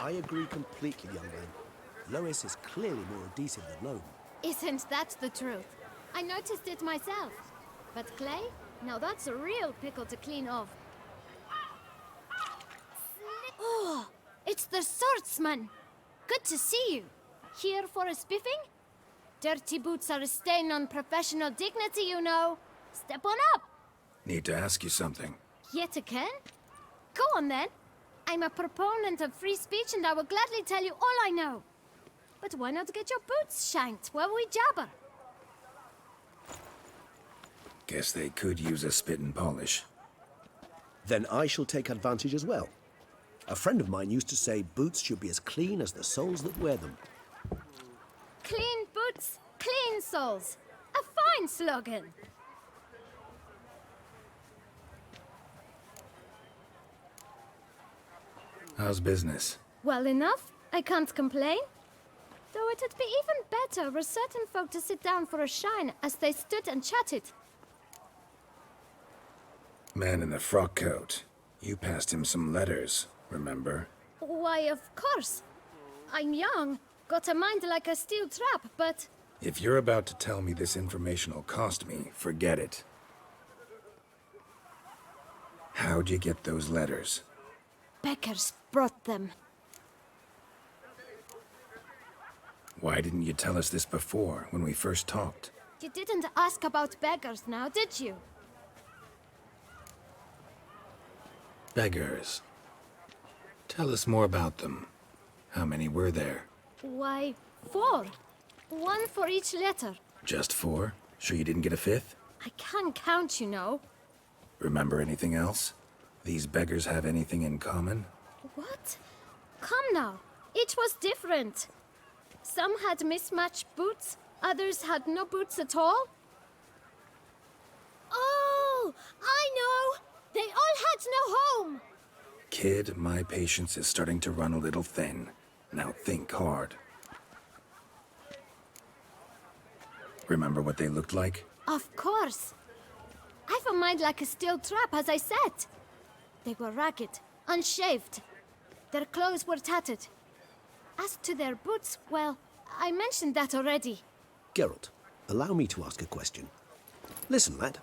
I agree completely, young man. Lois is clearly more adhesive than loam. Isn't that the truth? I noticed it myself. But clay? Now that's a real pickle to clean off. Oh, it's the swordsman! Good to see you. Here for a spiffing? Dirty boots are a stain on professional dignity, you know. Step on up. Need to ask you something. Yet again? Go on then. I'm a proponent of free speech and I will gladly tell you all I know. But why not get your boots shanked while we jabber? Guess they could use a spit and polish. Then I shall take advantage as well. A friend of mine used to say boots should be as clean as the soles that wear them. Clean boots, clean soles. A fine slogan. How's business? Well enough. I can't complain. Though it'd be even better for certain folk to sit down for a shine as they stood and chatted. Man in the frock coat. You passed him some letters, remember? Why, of course. I'm young, got a mind like a steel trap, but... If you're about to tell me this information will cost me, forget it. How'd you get those letters? Beggars brought them. Why didn't you tell us this before, when we first talked? You didn't ask about beggars now, did you? Beggars. Tell us more about them. How many were there? Why, 4. 1 for each letter. Just 4? Sure you didn't get a 5th? I can't count, you know. Remember anything else? These beggars have anything in common? What? Come now. Each was different. Some had mismatched boots, others had no boots at all. Oh, I know! They all had no home! Kid, my patience is starting to run a little thin. Now think hard. Remember what they looked like? Of course. I've a mind like a steel trap, as I said. They were ragged, unshaved. Their clothes were tattered. As to their boots, well, I mentioned that already. Geralt, allow me to ask a question. Listen, lad.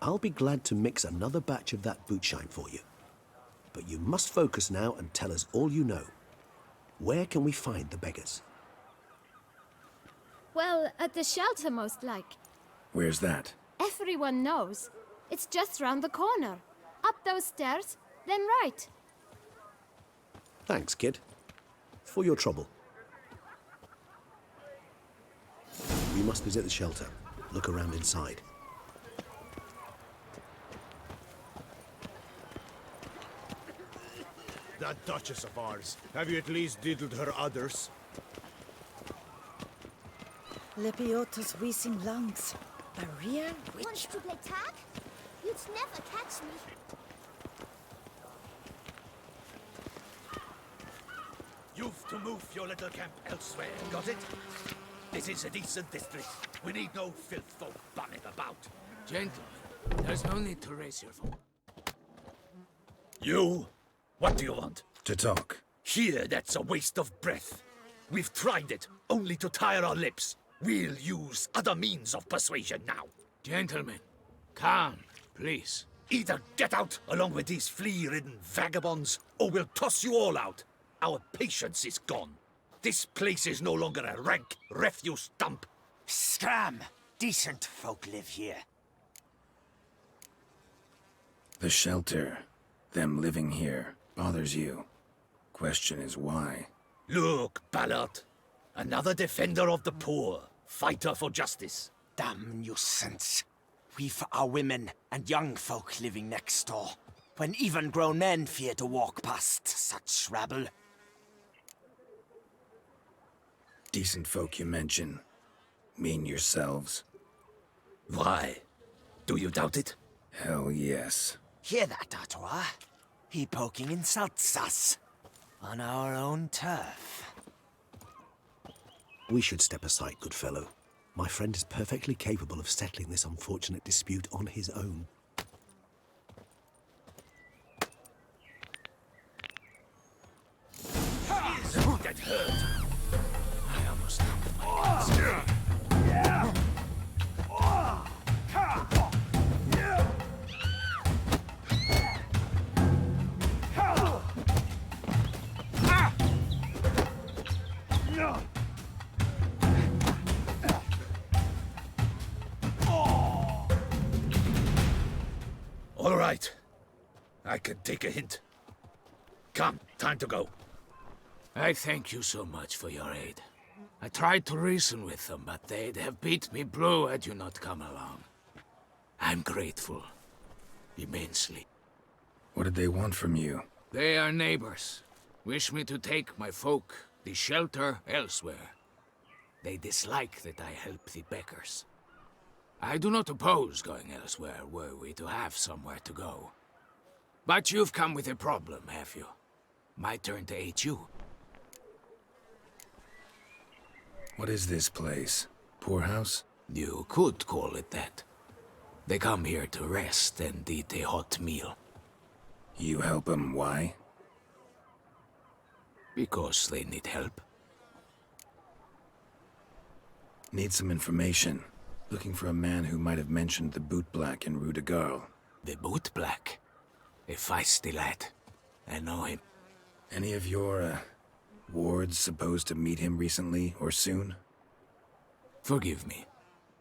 I'll be glad to mix another batch of that boot shine for you. But you must focus now and tell us all you know. Where can we find the beggars? Well, at the shelter, most like. Where's that? Everyone knows. It's just round the corner. Up those stairs, then right. Thanks, kid. For your trouble. We must visit the shelter. Look around inside. That Duchess of ours. Have you at least diddled her others? Lepiotus wheezing lungs. A real witch. Want to play tag? You'd never catch me. You've to move your little camp elsewhere, got it? This is a decent district. We need no filth folk bunning about. Gentlemen, there's no need to raise your voice. You? What do you want? To talk. Here, that's a waste of breath. We've tried it, only to tire our lips. We'll use other means of persuasion now. Gentlemen, calm, please. Either get out along with these flea-ridden vagabonds, or we'll toss you all out. Our patience is gone. This place is no longer a rank refuse dump. Scram! Decent folk live here. The shelter, them living here, bothers you. Question is why? Look, Ballard. Another defender of the poor. Fighter for justice. Damn nuisance. We've our women and young folk living next door, when even grown men fear to walk past such rabble. Decent folk you mention. Mean yourselves. Why? Do you doubt it? Hell yes. Hear that, Artois? He poking insults us. On our own turf. We should step aside, good fellow. My friend is perfectly capable of settling this unfortunate dispute on his own. That hurt. I almost knocked my hands. All right. I can take a hint. Come, time to go. I thank you so much for your aid. I tried to reason with them, but they'd have beat me blue had you not come along. I'm grateful. Immensely. What did they want from you? They are neighbors. Wish me to take my folk, the shelter, elsewhere. They dislike that I help the beggars. I do not oppose going elsewhere, were we to have somewhere to go. But you've come with a problem, have you? My turn to aid you. What is this place? Poorhouse? You could call it that. They come here to rest and eat a hot meal. You help them, why? Because they need help. Need some information. Looking for a man who might have mentioned the boot black in Rue de Garl. The boot black? A feisty lad. I know him. Any of your, wards supposed to meet him recently or soon? Forgive me.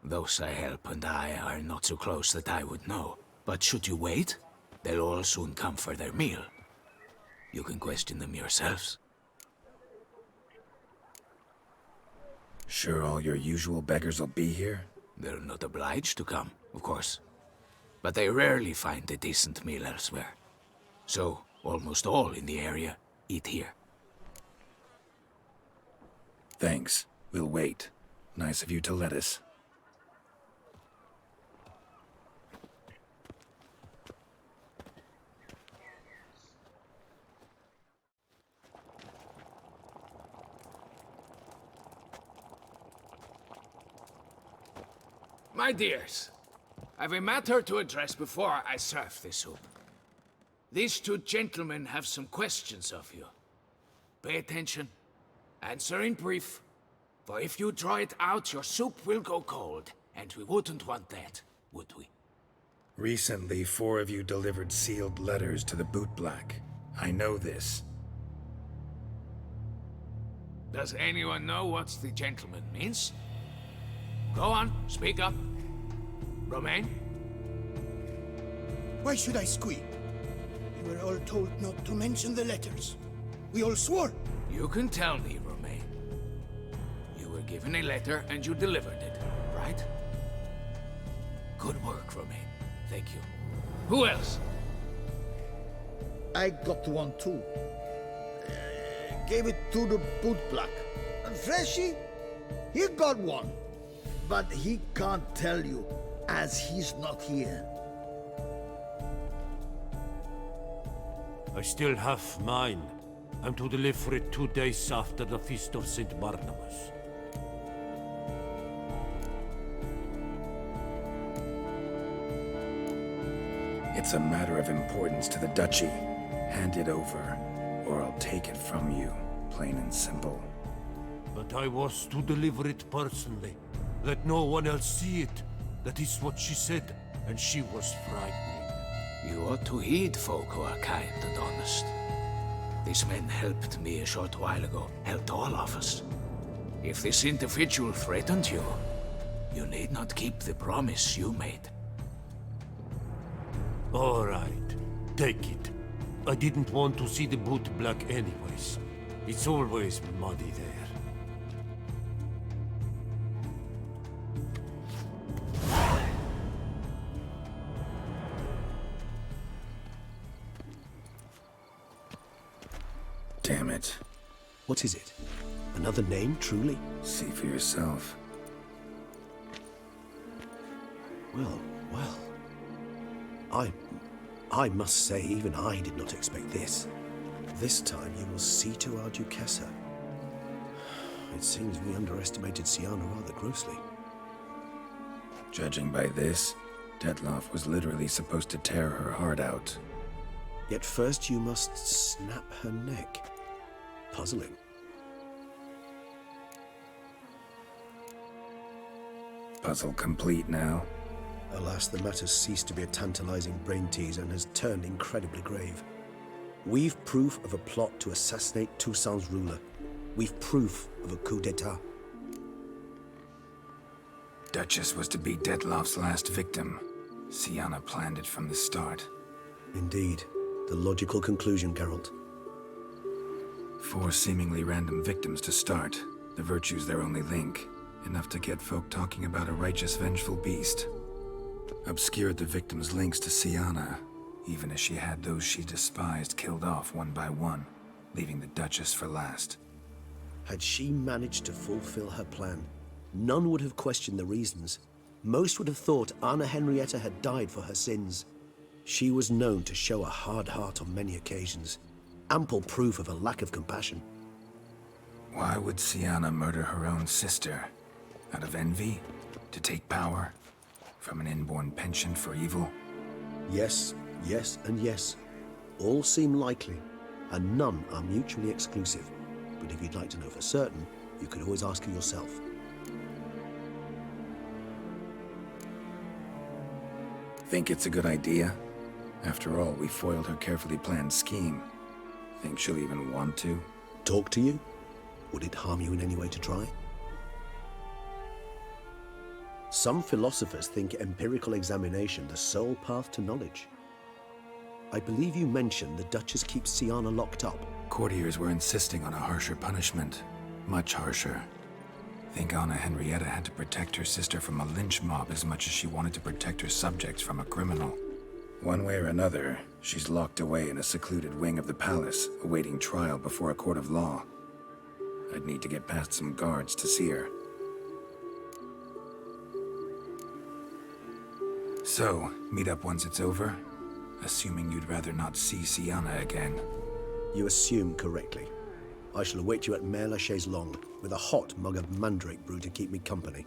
Those I help and I are not so close that I would know. But should you wait, they'll all soon come for their meal. You can question them yourselves. Sure all your usual beggars will be here? They're not obliged to come, of course. But they rarely find a decent meal elsewhere. So, almost all in the area eat here. Thanks. We'll wait. Nice of you to let us. My dears, I've a matter to address before I serve this soup. These two gentlemen have some questions of you. Pay attention. Answer in brief. For if you draw it out, your soup will go cold. And we wouldn't want that, would we? Recently, 4 of you delivered sealed letters to the boot black. I know this. Does anyone know what the gentleman means? Go on, speak up. Romain? Why should I squeak? We were all told not to mention the letters. We all swore. You can tell me, Romain. You were given a letter and you delivered it, right? Good work, Romain. Thank you. Who else? I got one too. Gave it to the boot black. And Freshy, he got one. But he can't tell you, as he's not here. I still have mine. I'm to deliver it 2 days after the Feast of St. Barnabas. It's a matter of importance to the Duchy. Hand it over, or I'll take it from you, plain and simple. But I was to deliver it personally. Let no one else see it. That is what she said, and she was frightening. You ought to heed folk who are kind and honest. These men helped me a short while ago, helped all of us. If this individual threatened you, you need not keep the promise you made. All right, take it. I didn't want to see the boot black anyways. It's always muddy there. Damn it. What is it? Another name, truly? See for yourself. Well, well. I must say, even I did not expect this. This time you will see to our Duchessa. It seems we underestimated Syanna rather grossly. Judging by this, Detloff was literally supposed to tear her heart out. Yet first you must snap her neck. Puzzling. Puzzle complete now. Alas, the matter's ceased to be a tantalizing brain teaser and has turned incredibly grave. We've proof of a plot to assassinate Toussaint's ruler. We've proof of a coup d'etat. Duchess was to be Detloff's last victim. Syanna planned it from the start. Indeed. The logical conclusion, Geralt. 4 seemingly random victims to start. The virtue's their only link. Enough to get folk talking about a righteous, vengeful beast. Obscured the victims' links to Syanna, even as she had those she despised killed off one by one, leaving the Duchess for last. Had she managed to fulfill her plan, none would have questioned the reasons. Most would have thought Anna Henrietta had died for her sins. She was known to show a hard heart on many occasions. Ample proof of a lack of compassion. Why would Syanna murder her own sister? Out of envy? To take power? From an inborn penchant for evil? Yes, yes, and yes. All seem likely, and none are mutually exclusive. But if you'd like to know for certain, you could always ask her yourself. Think it's a good idea? After all, we foiled her carefully planned scheme. Think she'll even want to? Talk to you? Would it harm you in any way to try? Some philosophers think empirical examination the sole path to knowledge. I believe you mentioned the Duchess keeps Syanna locked up. Courtiers were insisting on a harsher punishment. Much harsher. Think Anna Henrietta had to protect her sister from a lynch mob as much as she wanted to protect her subjects from a criminal. One way or another, she's locked away in a secluded wing of the palace, awaiting trial before a court of law. I'd need to get past some guards to see her. So, meet up once it's over? Assuming you'd rather not see Syanna again. You assume correctly. I shall await you at Mère la Chaise Longue, with a hot mug of mandrake brew to keep me company.